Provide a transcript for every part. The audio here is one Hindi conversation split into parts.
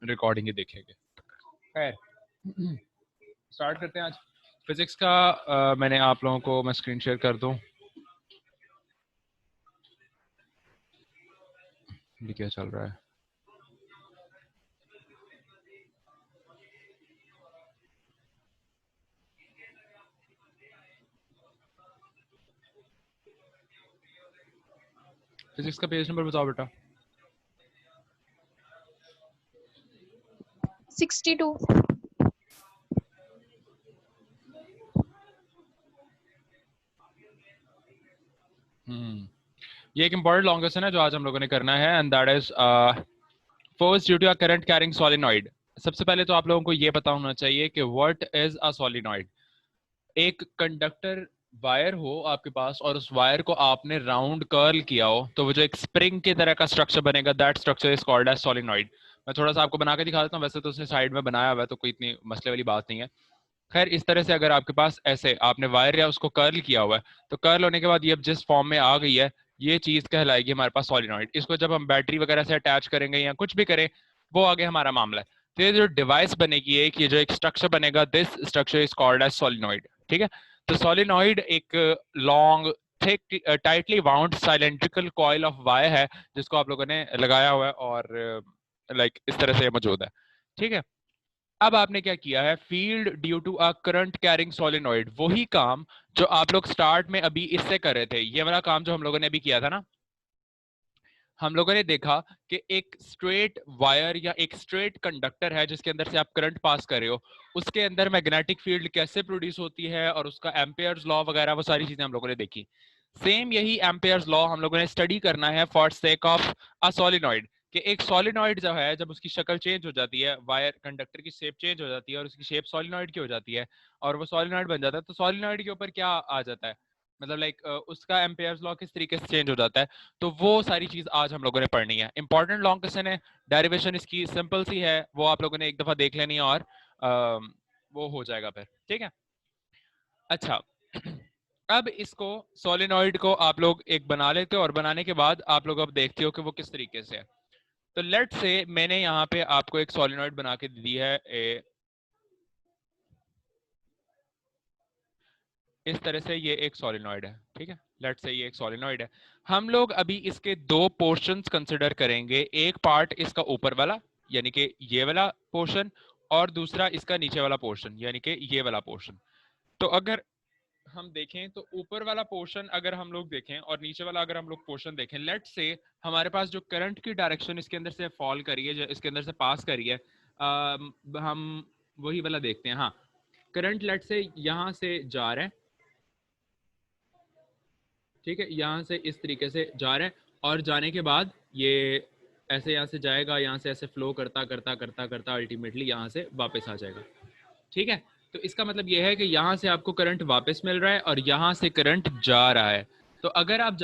रिकॉर्डिंग ही देखेंगे। खैर स्टार्ट करते हैं आज फिजिक्स का। मैंने आप लोगों को मैं स्क्रीन शेयर कर दूं। ये क्या चल रहा है? फिजिक्स का पेज नंबर बताओ बेटा। 62। ये एक इंपॉर्टेंट लॉन्ग क्वेश्चन है जो आज हम लोगों ने करना है, and that is force due to a current carrying solenoid. सबसे पहले तो आप लोगों को ये पता होना चाहिए कि व्हाट इज अ सोलिनॉइड। एक कंडक्टर वायर हो आपके पास और उस वायर को आपने राउंड कर्ल किया हो तो वो जो एक स्प्रिंग की तरह का स्ट्रक्चर बनेगा, that structure is called as solenoid. मैं थोड़ा सा आपको बना के दिखा देता हूँ, वैसे तो उसने साइड में बनाया हुआ है तो कोई इतनी मसले वाली बात नहीं है। खैर इस तरह से अगर आपके पास ऐसे आपने वायर या उसको कर्ल किया हुआ है तो कर्ल होने के बाद ये जिस फॉर्म में आ गई है ये चीज कहलाएगी हमारे पास सोलिनॉइड। इसको जब हम बैटरी वगैरह से अटैच करेंगे या कुछ भी करें वो आगे हमारा मामला है। तो ये जो डिवाइस बनेगी एक, ये जो एक स्ट्रक्चर बनेगा, this structure is called as solenoid. ठीक है, तो सोलिनॉइड एक long thick tightly bound cylindrical coil of wire है जिसको आप लोगों ने लगाया हुआ है और लाइक इस तरह से मौजूद है। ठीक है, अब आपने क्या किया है, field due to a current carrying solenoid, वही काम जो आप लोग स्टार्ट में अभी इससे कर रहे थे, ये वाला काम जो हम लोगों ने अभी किया था ना। हम लोगों ने देखा कि एक स्ट्रेट वायर या एक स्ट्रेट कंडक्टर है जिसके अंदर से आप करंट पास कर रहे हो, उसके अंदर मैग्नेटिक फील्ड कैसे प्रोड्यूस होती है और उसका एम्पेयर्स लॉ वगैरह वो सारी चीजें हम लोगों ने देखी। सेम यही एम्पेयर्स लॉ हम लोगों ने स्टडी करना है for sake of a solenoid. कि एक सोलिनॉइड जो है जब उसकी शक्ल चेंज हो जाती है, वायर कंडक्टर की शेप चेंज हो जाती है और उसकी शेप सोलिनॉइड की हो जाती है और वो सोलिनॉइड बन जाता है, तो सोलिनॉइड के ऊपर क्या आ जाता है, मतलब लाइक उसका एम्पेयर्स लॉ किस तरीके से चेंज हो जाता है। तो वो सारी चीज आज हम लोगों ने पढ़नी है। इंपॉर्टेंट लॉन्ग क्वेश्चन है, डेरिवेशन इसकी सिंपल सी है, वो आप लोगों ने एक दफा देख लेनी है और वो हो जाएगा फिर। ठीक है, अच्छा अब इसको सोलिनॉइड को आप लोग एक बना लेते हो और बनाने के बाद आप लोग अब देखते हो कि वो किस तरीके से है। तो लेट से मैंने यहाँ पे आपको एक सोलिनॉइड बना के दी है इस तरह से, ये एक सोलिनॉइड है। ठीक है, लेट से ये एक सोलिनॉइड है। हम लोग अभी इसके दो पोर्शंस कंसिडर करेंगे, एक पार्ट इसका ऊपर वाला यानी कि ये वाला पोर्शन और दूसरा इसका नीचे वाला पोर्शन यानी कि ये वाला पोर्शन। तो अगर हम देखें तो ऊपर वाला पोर्शन अगर हम लोग देखें और नीचे वाला अगर हम लोग पोर्शन देखें, लेट से हमारे पास जो करंट की डायरेक्शन इसके अंदर से फॉल करी है, जो इसके अंदर से पास करी है, हम वही वाला देखते हैं। हाँ, करंट लेट से यहां से जा रहा है, ठीक है, यहाँ से इस तरीके से जा रहा है और जाने के बाद ये ऐसे यहाँ से जाएगा, यहाँ से ऐसे फ्लो करता करता करता करता अल्टीमेटली यहाँ से वापस आ जाएगा। ठीक है, तो इसका मतलब ये है कि यहाँ से आपको करंट वापस मिल रहा है और यहाँ से करंट जा रहा है। तो अगर आप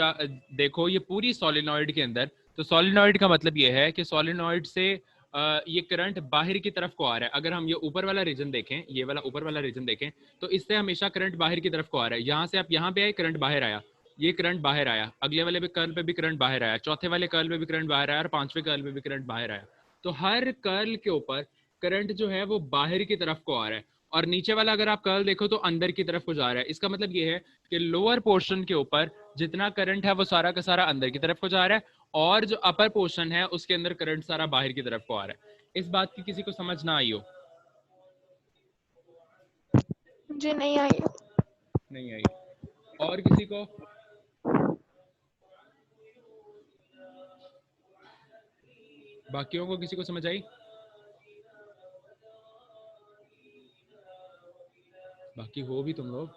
देखो ये पूरी सोलिनॉइड के अंदर, तो सोलिनॉइड का मतलब ये है कि सोलिनॉइड से ये करंट बाहर की तरफ को आ रहा है। अगर हम ये ऊपर वाला रीजन देखें, ये वाला ऊपर वाला रीजन देखें, तो इससे हमेशा करंट बाहर की तरफ को आ रहा है। यहाँ से आप यहाँ पे आए, करंट बाहर आया, ये करंट बाहर आया, अगले वाले भी कर्ल पे भी करंट बाहर आया, चौथे वाले कर्ल पे भी करंट बाहर आया और पांचवें कर्ल पे भी करंट बाहर आया। तो हर कर्ल के ऊपर करंट जो है वो बाहर की तरफ को आ रहा है और नीचे वाला अगर आप कर्ल देखो तो अंदर की तरफ को जा रहा है। इसका मतलब ये है कि लोअर पोर्शन के ऊपर जितना करंट है वो सारा का सारा अंदर की तरफ को जा रहा है और जो अपर पोर्शन है उसके अंदर करंट सारा बाहर की तरफ को आ रहा है। इस बात की किसी को समझ ना आई हो? मुझे नहीं आई। नहीं आई? और किसी को? बाकियों को किसी को समझ आई? बाकी हो भी तुम लोग?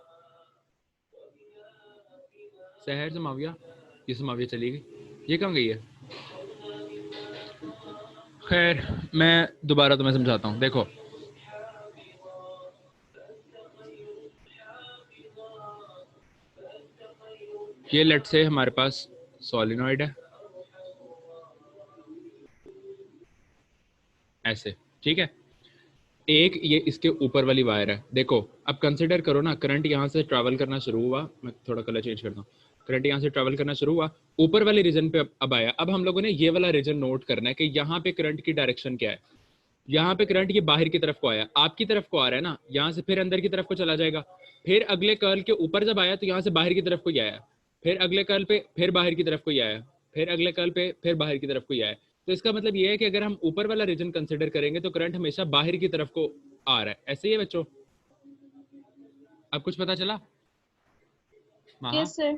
शहर समाविया, ये समाविया चली गई, ये कहाँ गई है? खैर मैं दोबारा तुम्हें समझाता हूँ। देखो ये लेट से हमारे पास सोलिनॉइड है ऐसे, ठीक है, एक ये इसके ऊपर वाली वायर है। देखो अब कंसिडर करो ना, करंट यहाँ से ट्रैवल करना शुरू हुआ, मैं थोड़ा कलर चेंज करता हूँ, करंट यहाँ से ट्रैवल करना शुरू हुआ, ऊपर वाले रीजन पे अब आया। अब हम लोगों ने ये वाला रीजन नोट करना है कि यहाँ पे करंट की डायरेक्शन क्या है। यहाँ पे करंट ये बाहर की तरफ को आया, आपकी तरफ को आ रहा है ना, यहाँ से फिर अंदर की तरफ को चला जाएगा, फिर अगले कर्ल के ऊपर जब आया तो यहाँ से बाहर की तरफ को ही आया, फिर अगले कर्ल पे फिर बाहर की तरफ को ही आया, फिर अगले कर्ल पे फिर बाहर की तरफ को ही आया। तो इसका मतलब ये है कि अगर हम ऊपर वाला रीजन कंसिडर करेंगे तो करंट हमेशा बाहर की तरफ को आ रहा है। ऐसे ही है बच्चों, अब कुछ पता चला? हाँ, यस सर।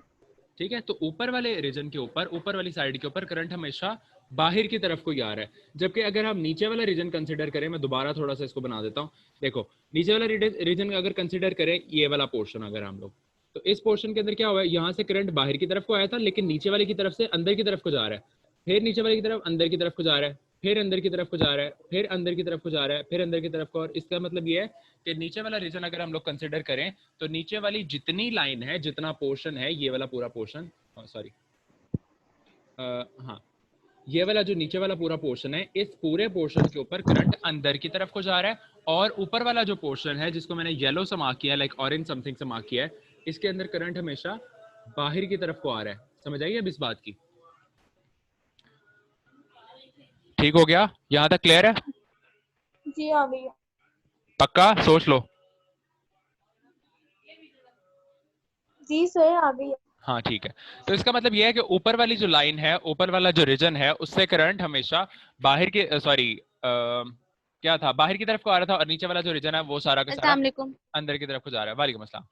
ठीक है। तो ऊपर वाले रीजन के ऊपर, ऊपर वाली साइड के ऊपर करंट हमेशा बाहर की तरफ को ही आ रहा है। जबकि अगर हम नीचे वाला रीजन कंसिडर करें, मैं दोबारा थोड़ा सा इसको बना देता हूँ। देखो, नीचे वाला रीजन अगर कंसिडर करें, ये वाला पोर्शन अगर हम लोग, तो इस पोर्शन के अंदर क्या हुआ है, यहाँ से करंट बाहर की तरफ को आया था, लेकिन नीचे वाले की तरफ से अंदर की तरफ को जा रहा है, फिर नीचे वाले की तरफ अंदर की तरफ को जा रहा है, फिर अंदर की तरफ को जा रहा है, फिर अंदर की तरफ को जा रहा है, फिर अंदर की तरफ को। और इसका मतलब ये है कि नीचे वाला रीजन अगर हम लोग कंसिडर करें तो नीचे वाली जितनी लाइन है, जितना पोर्शन है, ये वाला पूरा पोर्शन, सॉरी हाँ, ये वाला जो नीचे वाला पूरा पोर्शन है, इस पूरे पोर्शन के ऊपर करंट अंदर की तरफ को जा रहा है। और ऊपर वाला जो पोर्शन है, जिसको मैंने येलो से मार्क किया, लाइक ऑरेंज समथिंग से मार्क किया है, इसके अंदर करंट हमेशा बाहर की तरफ को आ रहा है। समझ आइए अब इस बात की? ठीक हो गया? यहां तक क्लियर है? जी आ गई। पक्का? सोच लो। जी सर आ गई। हाँ ठीक है। तो इसका मतलब यह है कि ऊपर वाली जो लाइन है, ऊपर वाला जो रीजन है, उससे करंट हमेशा बाहर के सॉरी क्या था, बाहर की तरफ को आ रहा था, और नीचे वाला जो रीजन है वो सारा का सारा अंदर की तरफ को जा रहा है। वालेकुम अस्सलाम।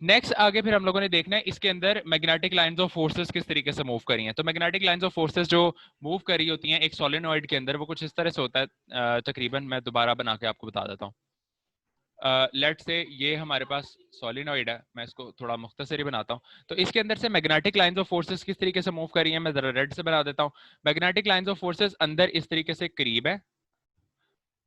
नेक्स्ट आगे फिर हम लोगों ने देखना है इसके अंदर मैग्नेटिक लाइंस ऑफ फोर्सेस किस तरीके से मूव करी हैं। तो मैग्नेटिक लाइंस ऑफ फोर्सेस जो मूव करी होती हैं एक सोलेनॉइड के अंदर, वो कुछ इस तरह से होता है। तकरीबन मैं दोबारा बना के आपको बता देता हूँ। लेट से ये हमारे पास सोलिनॉइड है, मैं इसको थोड़ा मुख्तसर ही बनाता हूँ। तो इसके अंदर से मैग्नेटिक लाइंस ऑफ फोर्सेस किस तरीके से मूव कर रही है, मैं जरा रेड से बना देता हूँ। मैग्नेटिक लाइंस ऑफ फोर्सेस अंदर इस तरीके से करीब है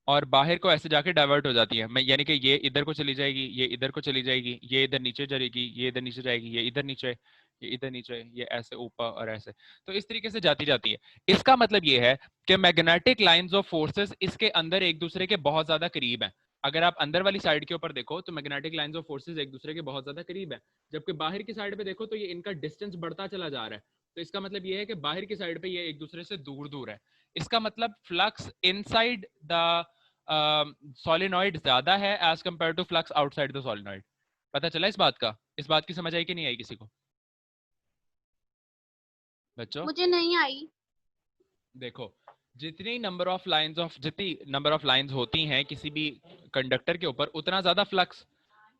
और बाहर को ऐसे जाके डाइवर्ट हो जाती है। मैं यानी कि ये इधर को चली जाएगी, ये इधर को चली जाएगी, ये इधर नीचे जाएगी, ये इधर नीचे जाएगी, ये इधर नीचे, ये इधर नीचे, ये ऐसे ऊपर और ऐसे। तो इस तरीके से जाती जाती है। इसका मतलब ये है कि मैग्नेटिक लाइंस ऑफ फोर्सेस इसके अंदर एक दूसरे के बहुत ज्यादा करीब है। अगर आप अंदर वाली साइड के ऊपर देखो तो मैग्नेटिक लाइंस ऑफ फोर्सेस एक दूसरे के बहुत ज्यादा करीब है, जबकि बाहर की साइड पे देखो तो ये इनका डिस्टेंस बढ़ता चला जा रहा है। तो इसका मतलब ये है कि बाहर की साइड पे ये एक दूसरे से दूर दूर है। इसका मतलब फ्लक्स इनसाइड द सोलिनॉइड ज्यादा है as compare to flux outside the solenoid. पता चला इस बात का? इस बात की समझ आई कि नहीं आई किसी को बच्चों? मुझे नहीं आई। देखो, जितनी नंबर ऑफ लाइंस होती हैं किसी भी कंडक्टर के ऊपर, उतना ज्यादा फ्लक्स।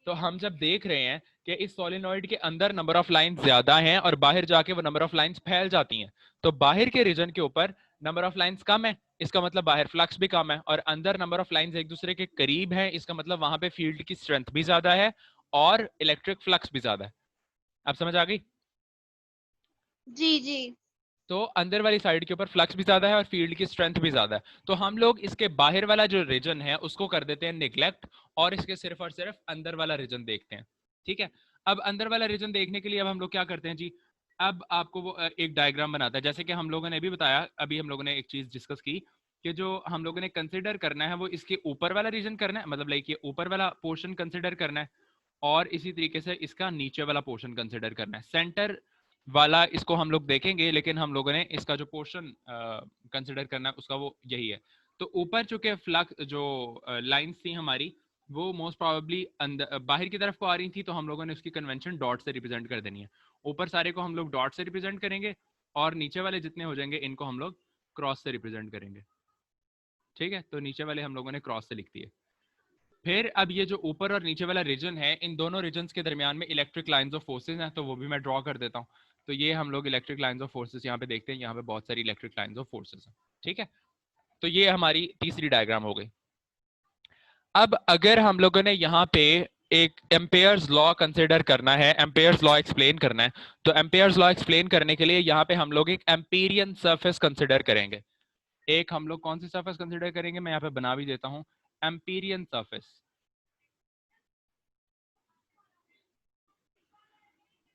तो हम जब देख रहे हैं कि इस सोलिनॉइड के अंदर नंबर ऑफ लाइंस ज्यादा हैं और बाहर जाके वो नंबर ऑफ लाइंस फैल जाती हैं, तो बाहर के रीजन के ऊपर नंबर ऑफ लाइंस कम है, इसका मतलब बाहर फ्लक्स भी कम है, और अंदर नंबर ऑफ लाइंस एक दूसरे के करीब हैं, इसका मतलब वहां पे फील्ड की स्ट्रेंथ भी ज्यादा है और इलेक्ट्रिक फ्लक्स भी ज्यादा है। अब समझ आ गई? जी जी। तो अंदर वाली साइड के ऊपर फ्लक्स भी ज्यादा है और फील्ड की स्ट्रेंथ भी ज्यादा है। तो हम लोग इसके बाहर वाला जो रीजन है उसको कर देते हैं निग्लेक्ट, और इसके सिर्फ और सिर्फ अंदर वाला रीजन देखते हैं। ठीक है? अब अंदर वाला रीजन देखने के लिए अब हम लोग क्या करते हैं जी, अब आपको वो एक डायग्राम बनाता है। जैसे कि हम लोगों ने अभी बताया, अभी हम लोगों ने एक चीज डिस्कस की कि जो हम लोगों ने कंसिडर करना है वो इसके ऊपर वाला रीजन करना है, मतलब लाइक ये ऊपर वाला पोर्शन कंसिडर करना है, और इसी तरीके से इसका नीचे वाला पोर्शन कंसिडर करना है। सेंटर वाला इसको हम लोग देखेंगे, लेकिन हम लोगों ने इसका जो पोर्शन कंसिडर करना है उसका वो यही है। तो ऊपर चूंकि फ्लक्स जो लाइंस थी हमारी, वो मोस्ट प्रोबेबली अंदर बाहर की तरफ को आ रही थी, तो हम लोगों ने उसकी कन्वेंशन डॉट से रिप्रेजेंट कर देनी है। ऊपर सारे को हम लोग डॉट से रिप्रेजेंट करेंगे और नीचे वाले जितने हो जाएंगे इनको हम लोग क्रॉस से रिप्रेजेंट करेंगे। ठीक है? तो नीचे वाले हम लोगों ने क्रॉस से लिख दिए। फिर अब ये जो ऊपर और नीचे वाला रीजन है, इन दोनों रीजन्स के दरमियान में इलेक्ट्रिक लाइंस ऑफ फोर्सेस हैं, तो वो भी मैं ड्रॉ कर देता हूँ। तो ये हम लोग इलेक्ट्रिक लाइंस ऑफ फोर्सेस यहाँ पे देखते हैं, यहाँ पे बहुत सारी इलेक्ट्रिक लाइंस ऑफ फोर्सेस हैं। ठीक है? तो ये हमारी तीसरी डायग्राम हो गई। अब अगर हम लोगों ने यहाँ पे एक एम्पेयर्स लॉ कंसिडर करना है, एम्पेयर्स लॉ एक्सप्लेन करना है, तो एम्पेयर्स लॉ एक्सप्लेन करने के लिए यहाँ पे हम लोग एक एम्पीरियन सरफेस कंसिडर करेंगे। एक हम लोग कौन सी सरफेस कंसिडर करेंगे, मैं यहाँ पे बना भी देता हूँ, एम्पीरियन सरफेस।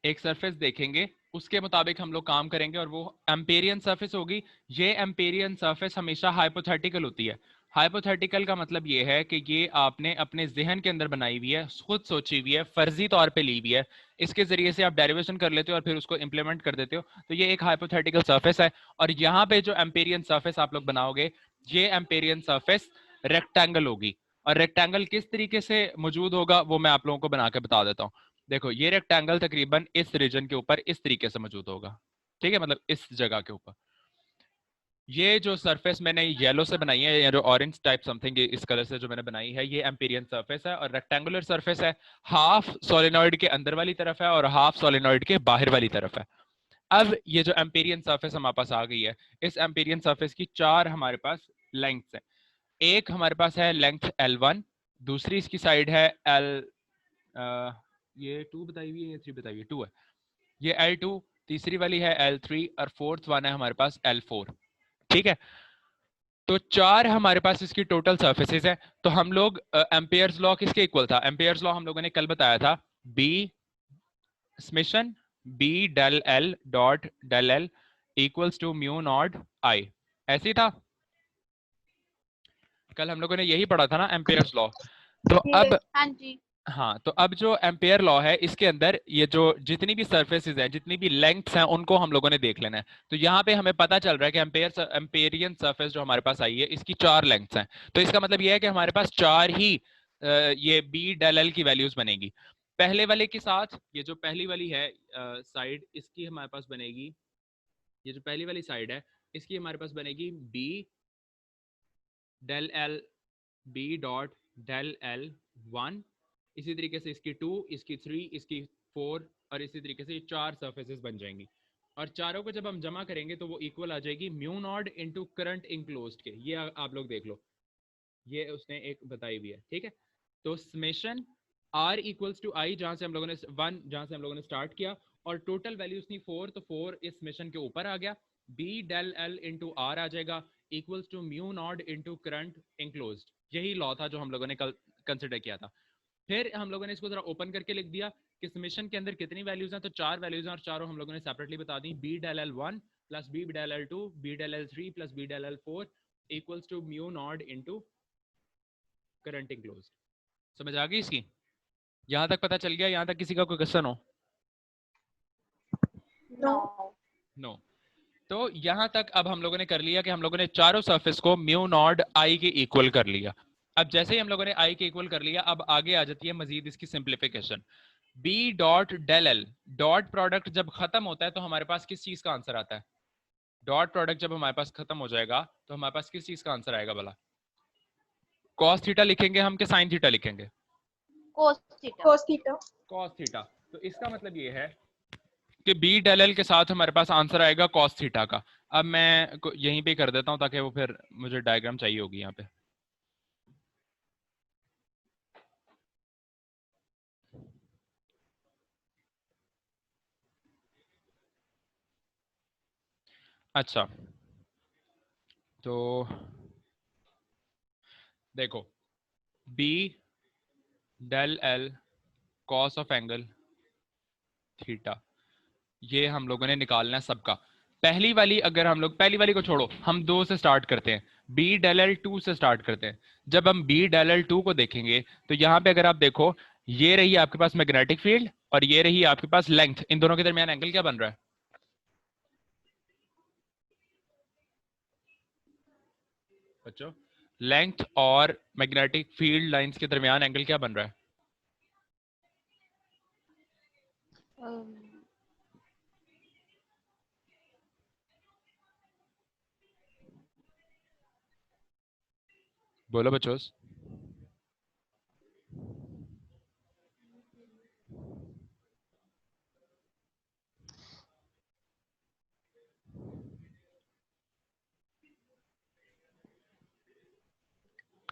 एक सरफेस देखेंगे, उसके मुताबिक हम लोग काम करेंगे और वो एम्पेरियन सरफेस होगी। ये एम्पेरियन सरफेस हमेशा हाइपोथेटिकल होती है। हाइपोथेटिकल का मतलब ये है कि ये आपने अपने जहन के अंदर बनाई हुई है, खुद सोची हुई है, फर्जी तौर पे ली हुई है, इसके जरिए से आप डेरिवेशन कर लेते हो और फिर उसको इंप्लीमेंट कर देते हो। तो ये एक हाइपोथेटिकल सरफेस है। और यहाँ पे जो एम्पेरियन सरफेस आप लोग बनाओगे, ये एम्पेरियन सरफेस रेक्टेंगल होगी। और रेक्टेंगल किस तरीके से मौजूद होगा वो मैं आप लोगों को बना के बता देता हूँ। देखो ये रेक्टेंगल तकरीबन इस रीजन के ऊपर इस तरीके से मौजूद होगा, ठीक है, मतलब इस जगह के ऊपर। ये जो सरफेस मैंने येलो से बनाई है या जो ऑरेंज टाइप समथिंग इस कलर से जो मैंने बनाई है, ये एम्पीरियन सरफेस है और रेक्टेंगुलर सरफेस है। हाफ सोलेनॉइड के अंदर वाली तरफ है और हाफ सोलेनॉइड के बाहर वाली तरफ है। अब ये जो एम्पीरियन सरफेस हमारे पास आ गई है, इस एम्पीरियन सरफेस की चार हमारे पास लेंथ है। एक हमारे पास है लेंथ L1, दूसरी इसकी साइड है ये 2 बताई हुई है, 3 बताई हुई है, 2 है, ये L2, तीसरी वाली है L3 और फोर्थ वन है हमारे पास L4, ठीक है। तो चार हमारे पास इसकी टोटल सरफेसेस है। तो हम लोग एम्पियर्स लॉ किसके इक्वल था? एम्पियर्स लॉ हम लोगों ने कल बताया था, B summation B del L dot del L equals to mu naught I, ऐसे ही था, कल हम लोगों ने यही पढ़ा था ना एम्पियर्स लॉ। तो अब हाँ जी। हाँ, तो अब जो एम्पेयर लॉ है इसके अंदर ये जो जितनी भी सरफेसेस हैं, जितनी भी लेंथ्स हैं, उनको हम लोगों ने देख लेना है। तो यहाँ पे हमें पता चल रहा है कि एम्पेरियन सरफेस जो हमारे पास आई है इसकी चार लेंथ्स हैं। तो इसका मतलब ये है कि हमारे पास चार ही ये बी डेल एल की वैल्यूज बनेगी। पहले वाले के साथ ये जो पहली वाली है साइड, इसकी हमारे पास बनेगी, ये जो पहली वाली साइड है इसकी हमारे पास बनेगी B del L, B dot del L 1, इसी तरीके से इसकी 2, इसकी 3, इसकी 4 और इसी तरीके से ये चार सरफेसेस बन जाएंगी। और चारों को जब हम जमा करेंगे तो वो इक्वल आ जाएगी mu naught into current enclosed के। ये आप लोग देख लो, ये उसने एक बताई हुई है, ठीक है। तो समेशन r इक्वल्स टू आई, जहां से हम लोगों ने 1, जहां से हम लोगों ने स्टार्ट किया, और टोटल वैल्यूज थी 4, तो 4 इस समेशन के ऊपर आ गया, b del l into r आ जाएगा equals to mu naught into current enclosed. यही लॉ था जो हम लोगों ने कल कंसिडर किया था। फिर हम लोगों ने इसको जरा ओपन करके लिख दिया कि समेशन के अंदर कितनी वैल्यूज हैं, तो चार वैल्यूज हैं और चारों हम लोगों ने सेपरेटली बता दी, B del L 1 plus B del L 2 B del L 3 plus B del L 4 equals to mu naught into current enclosed. समझ आ गई इसकी? यहां तक पता चल गया? यहां तक किसी का कोई क्वेश्चन हो? No no. तो यहां तक अब हम लोगों ने कर लिया कि हम लोगों ने चारों सरफेस को म्यू नॉट आई के इक्वल कर लिया। अब जैसे ही हम लोगों ने आई के इक्वल कर लिया, अब आगे आ जाती है मजीद इसकी simplification. B dot del L, dot product जब खत्म होता है तो हमारे पास किस चीज का आंसर आता है? डॉट प्रोडक्ट जब हमारे पास खत्म हो जाएगा तो हमारे पास किस चीज का आंसर आएगा भला? कॉस थीटा लिखेंगे हम कि साइन थीटा लिखेंगे? Cos theta. cos theta. Cos theta. तो इसका मतलब ये है कि बी डेल एल के साथ हमारे पास आंसर आएगा कॉस थीटा का। अब मैं यहीं पे कर देता हूं ताकि वो फिर मुझे डायग्राम चाहिए होगी यहाँ पे। अच्छा, तो देखो B del L cos of angle theta, ये हम लोगों ने निकालना है सबका। पहली वाली, अगर हम लोग पहली वाली को छोड़ो, हम 2 से स्टार्ट करते हैं, बी डेल एल 2 से स्टार्ट करते हैं। जब हम बी डेल एल 2 को देखेंगे तो यहाँ पे अगर आप देखो, ये रही आपके पास मैग्नेटिक फील्ड और ये रही आपके पास लेंथ, इन दोनों के दरमियान एंगल क्या बन रहा है बच्चों? लेंथ और मैग्नेटिक फील्ड लाइंस के दरमियान एंगल क्या बन रहा है? बोलो बच्चों।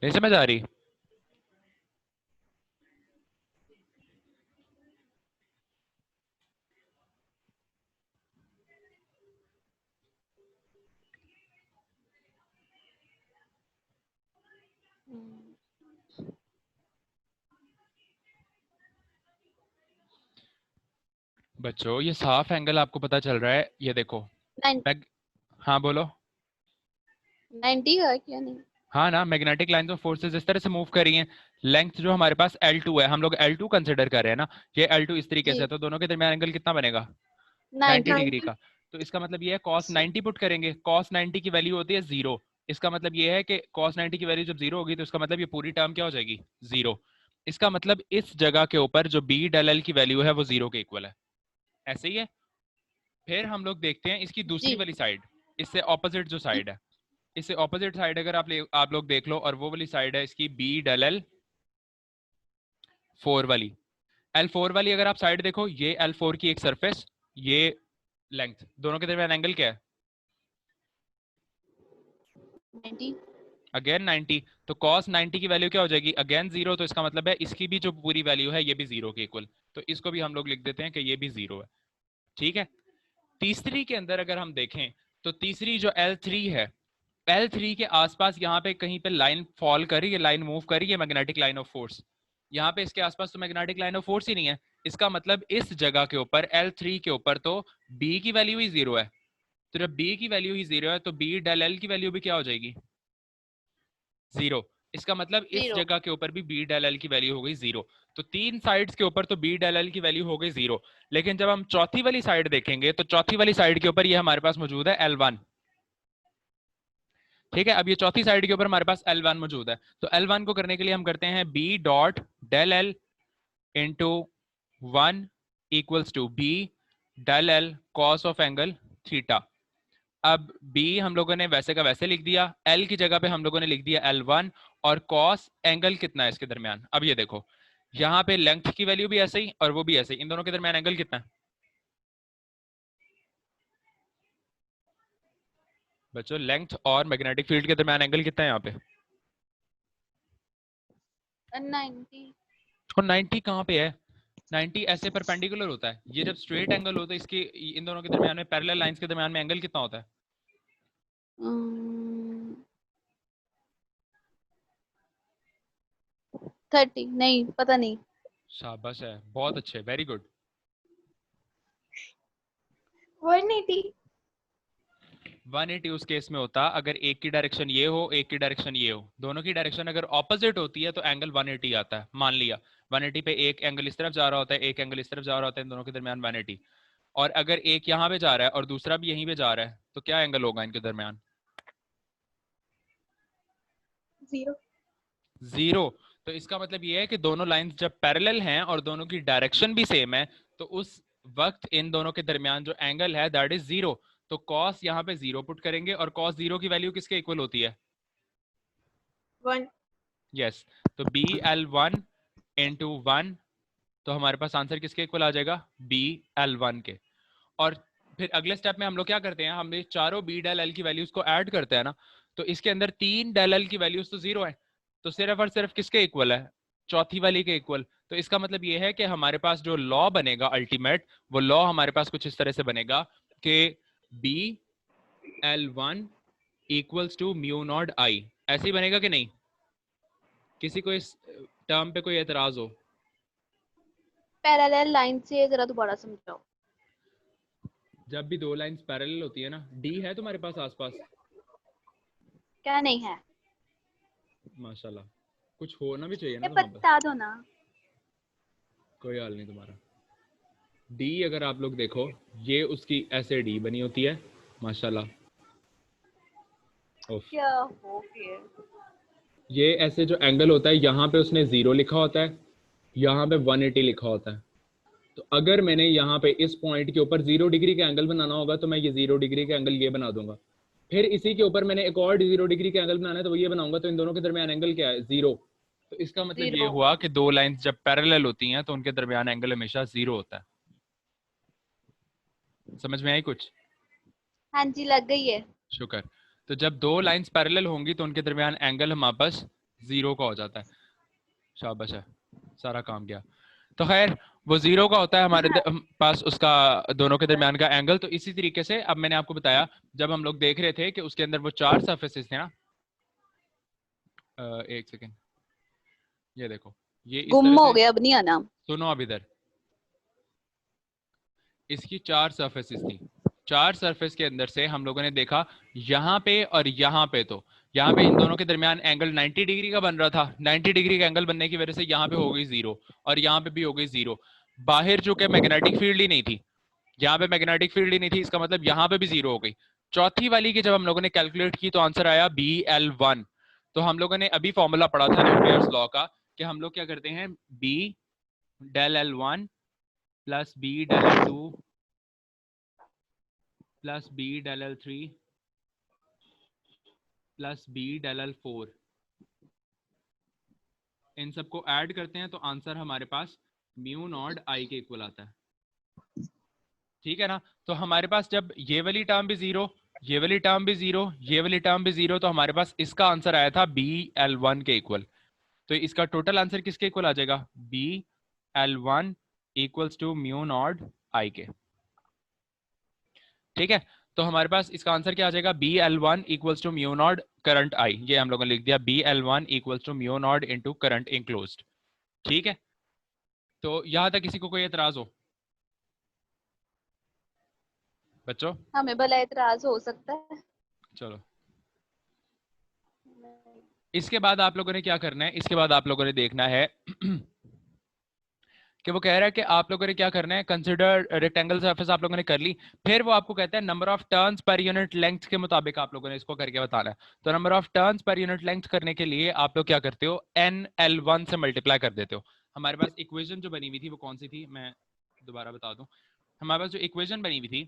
नहीं समझ आ रही? बच्चों ये साफ एंगल आपको पता चल रहा है, ये देखो। हाँ बोलो। 90 का क्या? नहीं, हाँ ना, मैग्नेटिक लाइंस ऑफ फोर्सेस इस तरह से मूव कर रही हैं। लेंथ जो हमारे पास L2 है, हम लोग L2 कंसिडर कर रहे हैं ना, ये L2 इस तरीके से है, तो दोनों के दरमियान एंगल कितना बनेगा? 90 डिग्री का। तो इसका मतलब ये है cos 90 पुट करेंगे, cos 90 की वैल्यू होती है 0, इसका मतलब ये है कि cos 90 की वैल्यू जब 0 होगी तो इसका मतलब ये पूरी टर्म क्या हो जाएगी, 0। इसका मतलब इस जगह के ऊपर जो b del l की वैल्यू है वो 0 के इक्वल है। ऐसे ही है। फिर हम लोग देखते हैं इसकी दूसरी जी। वाली साइड, इससे ऑपोजिट जो साइड है, इससे ऑपोजिट साइड अगर आप लोग देख लो, और वो वाली साइड है इसकी b del l 4 वाली। L4 वाली अगर आप साइड देखो, ये L4 की एक सरफेस, ये लेंथ, दोनों के दरमियान एंगल क्या है, 90। अगेन 90। तो cos 90 की वैल्यू क्या हो जाएगी, अगेन 0। तो इसका मतलब है इसकी भी जो पूरी वैल्यू है ये भी 0 के इक्वल। तो इसको भी हम लोग लिख देते हैं कि ये भी 0 है। ठीक है। तीसरी के अंदर अगर हम देखें तो तीसरी जो L3 है, L3 के आसपास यहाँ पे कहीं पे लाइन फॉल कर रही है, लाइन मूव कर रही है, मैग्नेटिक लाइन ऑफ फोर्स। यहाँ पे इसके आसपास तो मैग्नेटिक लाइन ऑफ फोर्स ही नहीं है। इसका मतलब इस जगह के ऊपर L3 के ऊपर तो B की वैल्यू ही 0 है। तो जब B की वैल्यू ही 0 है तो B del L की वैल्यू भी क्या हो जाएगी, 0। इसका मतलब इस 0। जगह के ऊपर भी B del L की वैल्यू हो गई 0। तो तीन साइड्स के ऊपर तो B del L की वैल्यू हो गई 0। लेकिन जब हम चौथी वाली साइड देखेंगे तो चौथी वाली साइड के ऊपर ये हमारे पास मौजूद है L1। ठीक है। अब ये चौथी साइड के ऊपर हमारे पास L1 मौजूद है। तो L1 को करने के लिए हम करते हैं B dot del L into 1 equals to B del L cos of angle theta. अब B हम लोगों ने वैसे का वैसे लिख दिया, L की जगह पे हम लोगों ने लिख दिया L1, और cos एंगल कितना है इसके दरमियान। अब ये देखो, यहाँ पे लेंथ की वैल्यू भी ऐसे ही और वो भी ऐसे ही, इन दोनों के दरमियान एंगल कितना है बच्चों, लेंथ और मैग्नेटिक फील्ड के दरमियान एंगल कितना है यहाँ पे, 90। और 90 कहाँ पे है, 90 ऐसे परपेंडिकुलर होता है। ये जब स्ट्रेट एंगल होता है इसके, इन दोनों के दरमियान में, पैरेलल लाइंस के दरमियान में एंगल कितना होता है, 30 नहीं, पता नहीं। शाबाश है, बहुत अच्छे, वेरी गुड। 180। 180 उस केस में होता अगर एक की डायरेक्शन ये हो, एक की डायरेक्शन ये हो, दोनों की डायरेक्शन अगर ऑपोजिट होती है तो एंगल 180 आता है। मान लिया 180 पे एक एंगल इस तरफ जा रहा होता है, एक एंगल इस तरफ जा रहा होता है, इन दोनों के दरमियान 180। और अगर एक यहाँ पे जा रहा है और दूसरा भी यहीं पे जा रहा है तो क्या एंगल होगा इनके दरमियान, 0। 0। तो इसका मतलब ये है कि दोनों लाइंस जब पैरेलल हैं और दोनों की डायरेक्शन भी सेम है तो उस वक्त इन दोनों के दरमियान जो एंगल है दैट इज 0। तो cos यहाँ पे 0 पुट करेंगे, और cos 0 की वैल्यू किसके इक्वल होती है, 1। यस। तो BL1 इंटू 1, तो हमारे पास आंसर किसके इक्वल आ जाएगा, BL1 के। और फिर अगले स्टेप में हम लोग क्या करते हैं, हम ये चारों B del L की वैल्यूज को ऐड करते हैं ना, तो इसके अंदर 3 del L की वैल्यूज तो 0 है, तो सिर्फ और सिर्फ किसके इक्वल है, चौथी वाली के इक्वल। तो इसका मतलब ये है कि हमारे पास जो लॉ बनेगा अल्टीमेट, वो लॉ हमारे पास कुछ इस तरह से बनेगा कि BL1 equals to mu naught I। ऐसे ही बनेगा कि नहीं, किसी को इस टर्म पे कोई एतराज हो, पैरेलल लाइन से जरा दोबारा समझाओ। जब भी दो लाइंस पैरेलल होती है ना, D है तुम्हारे पास आसपास, क्या नहीं है, माशाल्लाह, कुछ होना भी चाहिए ना ये तुम्हारे पास, बता दो ना। कोई हाल नहीं तुम्हारा। D अगर आप लोग देखो, ये उसकी ऐसे D बनी होती है, माशाल्लाह। उफ। क्या हो गया, ये ऐसे जो एंगल होता है यहाँ पे उसने 0 लिखा होता है, यहाँ पे 180 लिखा होता है। तो अगर मैंने यहाँ पे इस पॉइंट के ऊपर 0 डिग्री का एंगल बनाना होगा तो मैं ये 0 डिग्री का एंगल ये बना दूंगा। फिर इसी के ऊपर मैंने एक और 0 डिग्री का एंगल बनाना है तो वो ये बनाऊंगा, तो इन दोनों के दरमियान एंगल क्या है, 0। तो इसका मतलब ये 0। हुआ कि दो लाइंस जब पैरेलल होती हैं तो उनके दरमियान एंगल हमेशा 0 होता है। समझ में आई कुछ, हाँ जी, लग गई है। शुक्र। तो जब दो लाइंस पैरेलल होंगी तो उनके दरमियान एंगल हमारे पास 0 का हो जाता है। शाबाश है, सारा काम गया। तो खैर वो 0 का होता है हमारे पास उसका दोनों के दरमियान का एंगल। तो इसी तरीके से अब मैंने आपको बताया, जब हम लोग देख रहे थे कि उसके अंदर वो 4 सरफेसेस थे ना, एक सेकेंड, ये देखो, ये इस गुम तरह हो से, गया, अब नहीं आना। सुनो अब इधर, इसकी 4 सरफेसेस थी। 4 सरफेस के अंदर से हम लोगों ने देखा यहाँ पे और यहाँ पे, तो यहाँ पे इन दोनों के दरमियान एंगल 90 डिग्री का बन रहा था। 90 डिग्री का एंगल बनने की वजह से यहाँ पे हो गई 0 और यहाँ पे भी हो गई 0। बाहर जो कि मैग्नेटिक फील्ड ही नहीं थी, यहाँ पे मैग्नेटिक फील्ड ही नहीं थी, इसका मतलब यहाँ पे भी 0 हो गई। चौथी वाली की जब हम लोगों ने कैलकुलेट की तो आंसर आया BL1। तो हम लोगों ने अभी फॉर्मूला पढ़ा था न्यूटन्स लॉ का कि हम लोग क्या करते हैं, B del L1 plus B del L2 plus B del L3 plus B del L4, इन सबको ऐड करते हैं तो आंसर हमारे पास म्यू नॉट I के इक्वल आता है। ठीक है ना। तो हमारे पास जब ये वाली टर्म भी जीरो, ये वाली टर्म भी जीरो, ये वाली टर्म भी जीरो, तो हमारे पास इसका आंसर आया था BL1 के इक्वल। तो इसका टोटल आंसर किसके इक्वल आ जाएगा, BL1 equals to mu naught I के। ठीक है। तो हमारे पास इसका आंसर क्या आ जाएगा, BL1 equals to mu naught current I। ये हम लोगों ने लिख दिया BL1 equals to mu naught into current enclosed. ठीक है। तो यहां तक किसी को कोई एतराज हो बच्चों? हमें भला एतराज हो सकता है? चलो, इसके बाद आप लोगों ने क्या करना है, इसके बाद आप लोगों ने देखना है कि वो कह रहा है कि आप लोगों ने क्या करना है, कंसिडर रेक्टेंगल सरफेस आप लोगों ने कर ली। फिर वो आपको कहता है नंबर ऑफ टर्न्स पर यूनिट लेंथ के मुताबिक आप लोगों ने इसको करके बताना है। तो नंबर ऑफ टर्न्स पर यूनिट लेंथ करने के लिए आप लोग क्या करते हो, NL1 से मल्टीप्लाई कर देते हो। हमारे पास इक्वेशन जो बनी हुई थी वो कौन सी थी, मैं दोबारा बता दूं। हमारे पास जो इक्वेशन बनी हुई थी,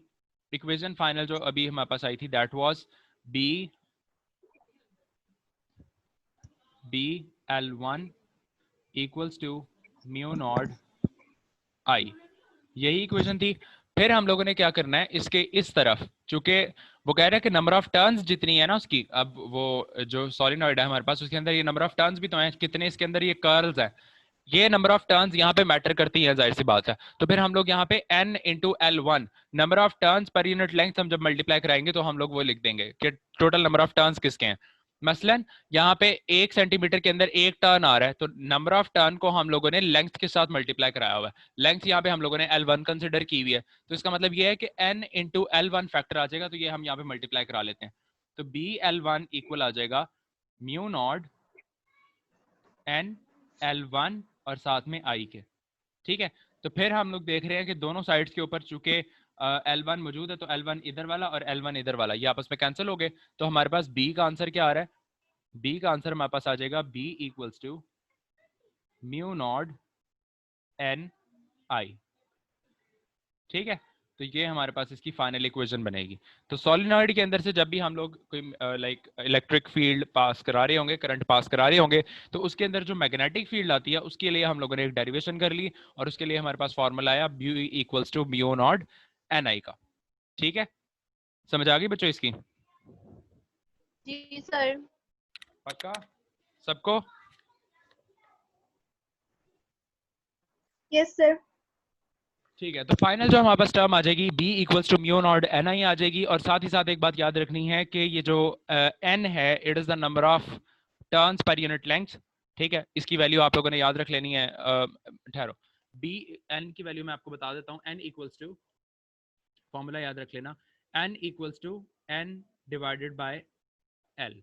इक्वेशन फाइनल जो अभी हमारे पास आई थी, that was BL1 equals to mu naught I। यही इक्वेशन थी। फिर हम लोगों ने क्या करना है, इसके इस तरफ, चूंकि वो कह रहे हैं कि नंबर ऑफ टर्न्स जितनी है ना उसकी, अब वो जो सॉलिनॉइड है हमारे पास उसके अंदर ये नंबर ऑफ टर्न्स भी तो हैं, कितने इसके अंदर ये कर्ल्स हैं, ये नंबर ऑफ टर्न्स यहाँ पे मैटर करती है, जाहिर सी बात है। तो फिर हम लोग यहाँ पे N into L1 number of turns पर यूनिट लेंथ हम जब मल्टीप्लाई कराएंगे तो हम लोग वो लिख देंगे कि टोटल नंबर ऑफ टर्न्स किसके हैं। मसलन यहाँ पे 1 सेंटीमीटर के अंदर एक टर्न आ रहा है, तो नंबर ऑफ टर्न को हम लोगों ने लेंथ के साथ मल्टीप्लाई कराया हुआ है। लेंथ यहाँ पे हम लोगों ने L1 कंसिडर की हुई है, तो इसका मतलब ये है कि N इंटू L1 फैक्टर आ जाएगा, तो ये हम यहाँ पे मल्टीप्लाई करा लेते हैं। तो BL1 इक्वल आ जाएगा म्यू नॉट N L1 और साथ में I के। ठीक है। तो फिर हम लोग देख रहे हैं कि दोनों साइड्स के ऊपर चूंकि L1 मौजूद है, तो L1 इधर वाला और L1 इधर वाला ये आपस में कैंसिल हो गए। तो हमारे पास B का आंसर क्या आ रहा है, B का आंसर हमारे पास आ जाएगा B equals to mu naught N I। ठीक है। तो ये हमारे पास इसकी फाइनल इक्वेशन बनेगी। तो सॉलिनॉइड के अंदर से जब भी हम लोग कोई लाइक इलेक्ट्रिक फील्ड पास करा रहे होंगे, करंट पास करा रहे होंगे, तो उसके अंदर जो मैग्नेटिक फील्ड आती है उसके लिए हम लोगों ने एक डेरिवेशन कर ली, और उसके लिए हमारे पास फॉर्मूला आया B equals to mu naught N I का। ठीक है, समझ आ गई बच्चों इसकी? जी सर। पक्का सबको? Yes sir. ठीक है। तो फाइनल जो हमारे पास टर्म आ जाएगी B equals to mu naught N I आ जाएगी। और साथ ही साथ एक बात याद रखनी है कि ये जो N है, it is the number of turns पर यूनिट लेंथ। ठीक है, इसकी वैल्यू आप लोगों ने याद रख लेनी है। ठहरो, B N की वैल्यू मैं आपको बता देता हूँ। N इक्वल्स टू, फॉर्मूला याद रख लेना, N equals to N divided by L।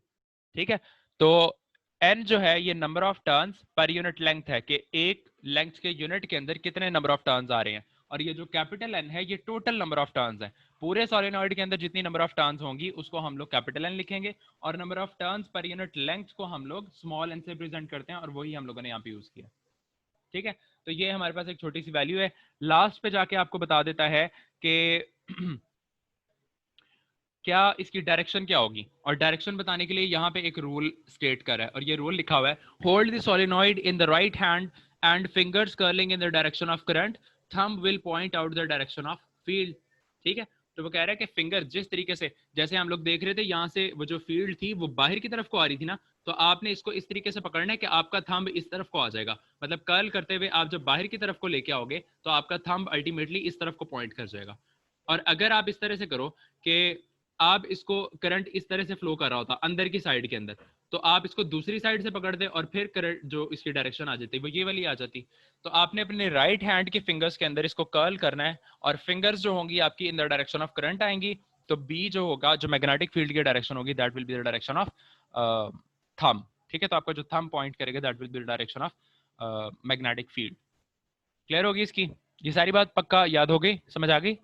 ठीक है। तो N जो है ये नंबर ऑफ टर्न्स पर यूनिट लेंथ है, कि एक लेंथ के यूनिट के अंदर कितने नंबर ऑफ टर्न्स आ रहे हैं। और ये जो कैपिटल N है ये टोटल नंबर ऑफ टर्न्स है। पूरे सॉलिनॉइड के अंदर जितनी नंबर ऑफ टर्न्स होंगी उसको हम लोग कैपिटल N लिखेंगे, और नंबर ऑफ टर्न्स पर यूनिट लेंथ को हम लोग स्मॉल n से प्रेजेंट करते हैं, और वही हम लोगों ने यहाँ पे यूज किया। ठीक है। तो ये हमारे पास एक छोटी सी वैल्यू है। लास्ट पे जाके आपको बता देता है कि क्या इसकी डायरेक्शन क्या होगी, और डायरेक्शन बताने के लिए यहाँ पे एक रूल स्टेट कर है, और ये रूल लिखा हुआ है, hold the solenoid in the right hand and fingers curling in the direction of current, thumb will point out the direction of field. ठीक है। तो वो कह रहा है कि फिंगर जिस तरीके से, जैसे हम लोग देख रहे थे यहाँ से वो जो फील्ड थी वो बाहर की तरफ को आ रही थी ना, तो आपने इसको इस तरीके से पकड़ना है कि आपका थंब इस तरफ को आ जाएगा। मतलब कर्ल करते हुए आप जब बाहर की तरफ को लेके आओगे तो आपका थंब अल्टीमेटली इस तरफ को पॉइंट कर जाएगा। और अगर आप इस तरह से करो कि आप इसको करंट इस तरह से फ्लो कर रहा होता अंदर की साइड के अंदर, तो आप इसको दूसरी साइड से पकड़ दे और फिर करंट जो इसकी डायरेक्शन आ जाती वो ये वाली आ जाती। तो आपने अपने राइट हैंड के फिंगर्स के अंदर इसको कर्ल करना है, और फिंगर्स जो होंगी आपकी in the direction of current आएंगी। तो बी जो होगा, जो मैग्नेटिक फील्ड की डायरेक्शन होगी, that will be the direction of thumb. ठीक है। तो आपका जो थंब पॉइंट करेगा that will be the direction of magnetic field. Clear होगी इसकी? ये सारी बात पक्का याद हो गई, समझ आ गई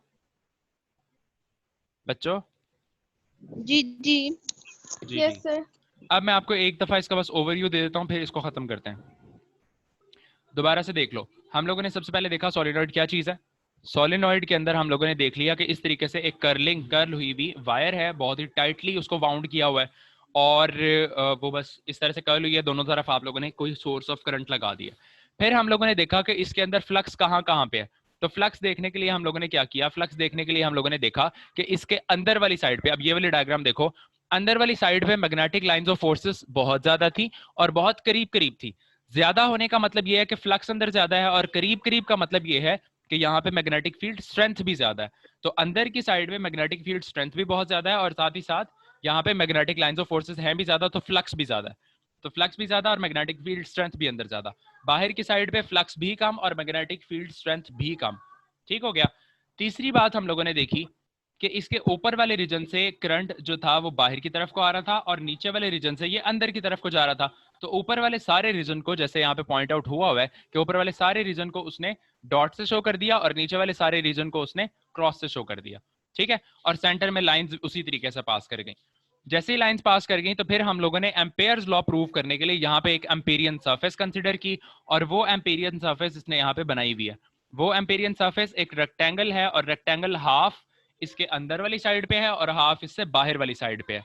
बच्चों? जी जी। जी यस जी। सर। अब मैं आपको एक दफा इसका बस ओवरव्यू दे देता हूँ, फिर इसको खत्म करते हैं। दोबारा से देख लो, हम लोगों ने सबसे पहले देखा सॉलिनॉइड क्या चीज है। सॉलिनॉइड के अंदर हम लोगों ने देख लिया कि इस तरीके से एक कर्ल हुई हुई वायर है, बहुत ही टाइटली उसको वाउंड किया हुआ है, और वो बस इस तरह से कर्ल हुई है, दोनों तरफ आप लोगों ने कोई सोर्स ऑफ करंट लगा दिया। फिर हम लोगों ने देखा कि इसके अंदर फ्लक्स कहाँ कहाँ पे है। तो फ्लक्स देखने के लिए हम लोगों ने क्या किया, फ्लक्स देखने के लिए हम लोगों ने देखा कि इसके अंदर वाली साइड पे, अब ये वाली डायग्राम देखो, अंदर वाली साइड पे मैग्नेटिक लाइंस ऑफ फोर्सेस बहुत ज्यादा थी और बहुत करीब करीब थी। ज्यादा होने का मतलब ये है कि फ्लक्स अंदर ज्यादा है, और करीब करीब का मतलब ये है कि यहाँ पे मैग्नेटिक फील्ड स्ट्रेंथ भी ज्यादा है। तो अंदर की साइड में मैग्नेटिक फील्ड स्ट्रेंथ भी बहुत ज्यादा है, और साथ ही साथ यहाँ पे मैग्नेटिक लाइंस ऑफ फोर्सेस हैं भी ज्यादा, तो फ्लक्स भी ज्यादा है। तो फ्लक्स भी ज्यादा और मैग्नेटिक फील्ड स्ट्रेंथ भी अंदर ज्यादा। बाहर की साइड पे फ्लक्स भी कम और मैग्नेटिक फील्ड स्ट्रेंथ भी कम। ठीक हो गया। तीसरी बात हम लोगों ने देखी कि इसके ऊपर वाले रीजन से करंट जो था वो बाहर की तरफ को आ रहा था, और नीचे वाले रीजन से ये अंदर की तरफ को जा रहा था। तो ऊपर वाले सारे रीजन को, जैसे यहाँ पे पॉइंट आउट हुआ है कि ऊपर वाले सारे रीजन को उसने डॉट से शो कर दिया, और नीचे वाले सारे रीजन को उसने क्रॉस से शो कर दिया। ठीक है। और सेंटर में लाइंस उसी तरीके से पास कर गई। जैसे ही लाइंस पास कर गई तो फिर हम लोगों ने एम्पेयर्स लॉ प्रूव करने के लिए यहाँ पे एक एम्पेरियन सरफेस कंसिडर की, और वो एम्पेरियन सरफेस इसने यहाँ पे बनाई हुई है। वो एम्पेरियन सरफेस एक रेक्टेंगल है, और रेक्टेंगल हाफ इसके अंदर वाली साइड पे है और हाफ इससे बाहर वाली साइड पे है।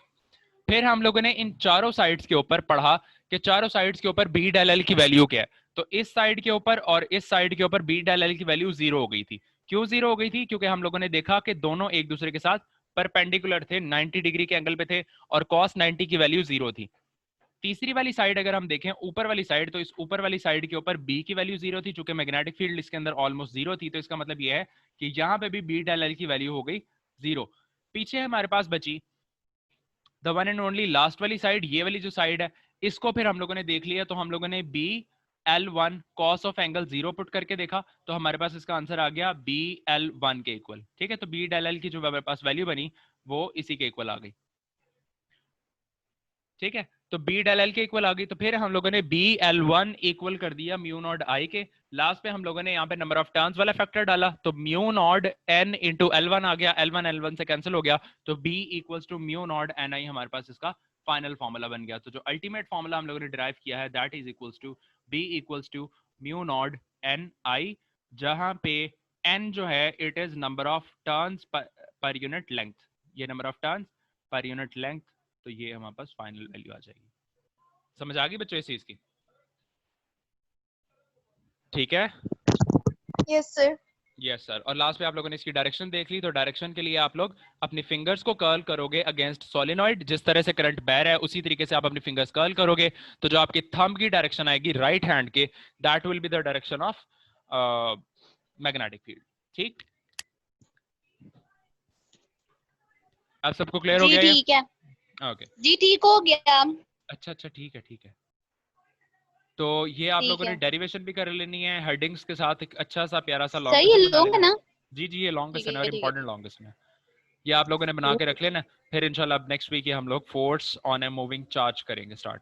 फिर हम लोगों ने इन चारों साइड्स के ऊपर पढ़ा कि चारों साइड्स के ऊपर बी डेल एल की वैल्यू क्या है। तो इस साइड के ऊपर और इस साइड के ऊपर बी डेल एल की वैल्यू 0 हो गई थी। क्यों 0 हो गई थी? क्योंकि हम लोगों ने देखा कि दोनों एक दूसरे के साथ परपेंडिकुलर थे, 90 डिग्री के एंगल पे थे, और cos 90 की वैल्यू 0 थी। तीसरी वाली साइड अगर हम देखें, ऊपर वाली साइड, तो इस ऊपर वाली साइड के ऊपर बी की वैल्यू 0 थी, चूंकि मैग्नेटिक फील्ड इसके अंदर ऑलमोस्ट 0 थी। तो इसका मतलब यह है कि यहाँ पे भी बी डेल एल की वैल्यू हो गई 0। पीछे हमारे पास बची the one and only last वाली साइड, ये वाली जो साइड है, इसको फिर हम लोगों ने देख लिया। तो हम लोगों ने B L1 cos of angle 0 put करके देखा, तो हमारे पास इसका आंसर आ गया BL1 के इक्वल। ठीक है। तो बी डेल एल की जो हमारे पास वैल्यू बनी वो इसी के इक्वल आ गई। ठीक है। तो बी डेल एल के इक्वल आ गई। तो फिर हम लोगों ने BL1 इक्वल कर दिया म्यू नॉट आई के। लास्ट पे हम लोगों ने यहाँ पे नंबर ऑफ टर्न्स वाला फैक्टर डाला, तो mu naught n into L1 आ गया, L1 L1 से कैंसिल हो गया, तो B equals to mu naught ni हमारे पास इसका फाइनल फॉर्मूला बन गया। तो जो अल्टीमेट फॉर्मूला हम लोगों ने डिराइव किया है, that is equals to B equals to mu naught ni, जहां पे n जो है it is number of turns पर यूनिट लेंथ। ये नंबर ऑफ टर्न्स पर यूनिट लेंथ, तो ये हमारे पास फाइनल वैल्यू आ जाएगी। समझ आ गई बच्चों इस चीज की? ठीक है। Yes sir. Yes sir. और लास्ट पे आप लोगों ने इसकी डायरेक्शन देख ली। तो डायरेक्शन के लिए आप लोग अपनी फिंगर्स को कर्ल करोगे अगेंस्ट सोलिनॉइड। जिस तरह से करंट बह रहा है उसी तरीके से आप अपनी फिंगर्स कर्ल करोगे, तो जो आपकी थंब की डायरेक्शन आएगी राइट हैंड के, that will be the direction of magnetic field. ठीक। अब सबको क्लियर हो जी गया ये? ठीक है। ओके। जी ठीक हो गया। अच्छा अच्छा, ठीक है ठीक है। तो ये आप ठीक लोगों ने है। डेरिवेशन भी कर लेनी है, हेडिंग्स के साथ एक अच्छा सा प्यारा सा लॉन्ग सही है, क्वेश्चन बना लूंगा लेना। ना। जी जी, ये लॉन्ग ठीक क्वेश्चन है है और ठीक है इंपॉर्टेंट लॉन्ग क्वेश्चन है। ये आप लोगों ने बना के रख लेना। फिर इंशाल्लाह अब नेक्स्ट वीक ये हम लोग force on a moving charge करेंगे स्टार्ट।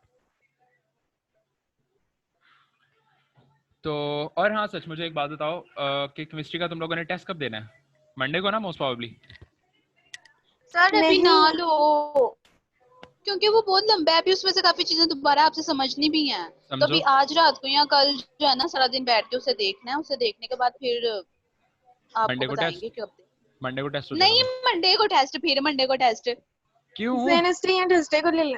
तो और हाँ सच, मुझे एक बात बताओ कि केमिस्ट्री का तुम लोगों ने टेस्ट कब देना है? मंडे को ना मोस्ट प्रोबेबली। सर अभी ना नहीं लो, क्योंकि वो बहुत लंबा है, अभी उसमें से काफी चीजें दोबारा आपसे समझनी भी हैं। तो अभी समझो। आज रात को या कल जो है ना, सारा दिन बैठ के उसे देखना है। उसे देखने के बाद फिर आपको मंडे को बताएंगे टेस्ट, कब दे। मंडे को टेस्ट हो जाएगा नहीं, ना? मंडे को टेस्ट, फिर मंडे को टेस्ट। क्यों? वेडनेसडे या थर्सडे को ले लें।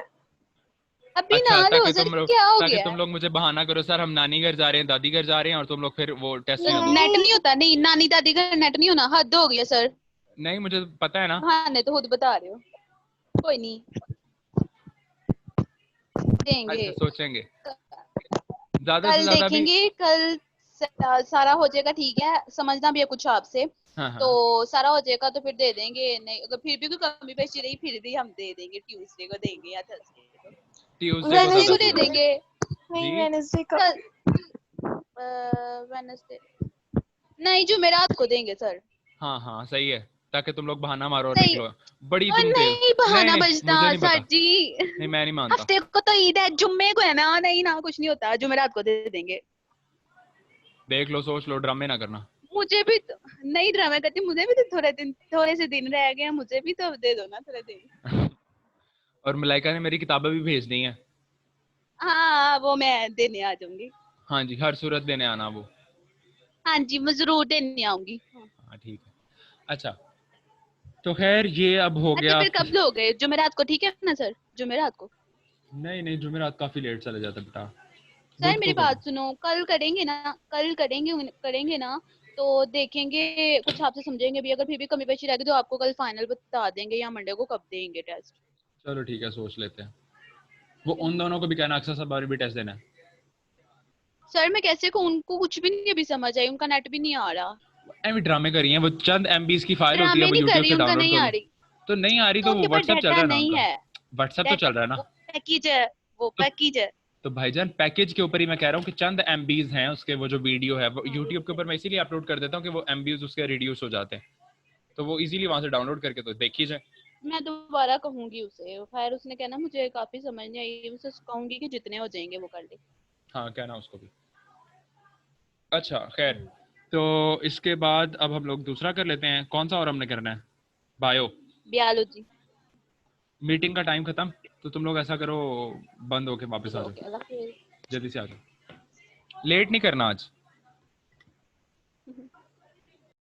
अभी ना अच्छा, लो सर, क्या हो ताकि गया तुम है? लोग मुझे बहाना करो, सर हम नानी घर जा रहे हैं, दादी घर जा रहे हैं, और तुम लोग फिर वो टेस्ट ही ना दो। नेट नहीं नहीं होता, नहीं नानी दादी का नेट नहीं होना, हद हो गया सर। नहीं, मुझे पता है ना। हाँ नहीं तो खुद बता रहे हो। कोई नहीं, देंगे। अच्छा, सोचेंगे। ज्यादा से कल ज्यादा भी। देखेंगे, कल सारा हो जाएगा। ठीक है, समझना भी है कुछ आपसे। हाँ तो हाँ। सारा हो जाएगा तो फिर दे देंगे, नहीं अगर फिर भी कोई कमी पेशी रही फिर भी हम दे देंगे, ट्यूसडे को देंगे या थर्सडे को। ट्यूसडे को ट्यूसडे ज्यादा को वेडनेसडे दे सही होगा। देंगे। जी। नहीं वेडनेसडे को। कल वेडनेसडे नहीं, जुमेरात को देंगे सर। हाँ हाँ सही है, ताकि तुम लोग बहाना मारो और नहीं, निकलो। बड़ी और तुम तेज। नहीं नहीं बहाना नहीं, बजता मुझे नहीं सर पता। जी। नहीं, मैं नहीं मानता। हफ्ते को तो ईद है, जुम्मे को है ना, नहीं ना कुछ नहीं होता, जुमेरात को दे देंगे। देख लो, सोच लो, ड्रामे ना करना। मुझे भी तो नहीं ड्रामा करती, मुझे भी तो थोड़े से दिन रह गए हैं, मुझे भी तो दे दो ना थोड़े दिन। और मलाइका ने मेरी किताबें भी भेज दी हैं। हाँ वो मैं देने आ जाऊंगी। हाँ जी, हर सूरत देने आना वो। हाँ जी मैं जरूर देने आऊंगी। हाँ ठीक है। अच्छा, तो खैर ये अब हो अच्छा गया। फिर कब लोगे जुमेरात को? ठीक है ना सर, जुमेरात को? नहीं नहीं, जुमेरात काफी लेट चले जाता बेटा, सर बुध मेरी को करो। बात सुनो, कल करेंगे ना, कल करेंगे ना, तो देखेंगे कुछ आपसे समझेंगे भी। अगर फिर भी कमी पेशी रहेगी तो आपको कल फाइनल बता देंगे या मंडे को कब देंगे टेस्ट। चलो ठीक है, सोच लेते हैं। वो है उन ना? दोनों को भी कहना अक्सर सब बार भी टेस्ट देना है। सर मैं कैसे को, उनको कुछ भी नहीं अभी समझ आई, उनका नेट भी नहीं आ रहा। एम ड्रामे कर रही हैं वो, चंद एमबीज की फाइल होती है, ड्रामे वो नहीं कर यूट्यूब रही, से उनका डाउनलोड नहीं कर आ लो। रही। तो नहीं आ रही तो तो वो उनके पास व्हाट्सएप चल रहा डाटा है ना नहीं उनका, है। व्हाट्सएप तो चल डाटा रहा है ना। वो पैकेज है, वो तो पैकेज है। तो भाईजान पैकेज के ऊपर ही मैं कह रहा हूँ कि चंद एमबीज हैं उसके, वो जो वीडियो है वो हाँ यूट्यूब के ऊपर मैं इसीलिए अपलोड कर देता हूँ कि वो एमबीज उसके रिड्यूस हो जाते हैं, तो वो इजीली वहां से डाउनलोड करके तो देखी जाए। मैं दोबारा कहूंगी उसे, खैर उसने कहना मुझे काफी समझ नहीं आई, उसे कहूंगी कि जितने हो जाएंगे वो कर ले। हाँ कहना उसको भी। अच्छा खैर, हम्म, तो इसके बाद अब हम लोग दूसरा कर लेते हैं, कौन सा और हमने करना है? बायो। बायोलॉजी। मीटिंग का टाइम खत्म, तो तुम लोग ऐसा करो, बंद होके वापस आ चलो जाओ, ओके, अल्लाह हाफिज़। जल्दी से आ जाओ, लेट नहीं करना आज।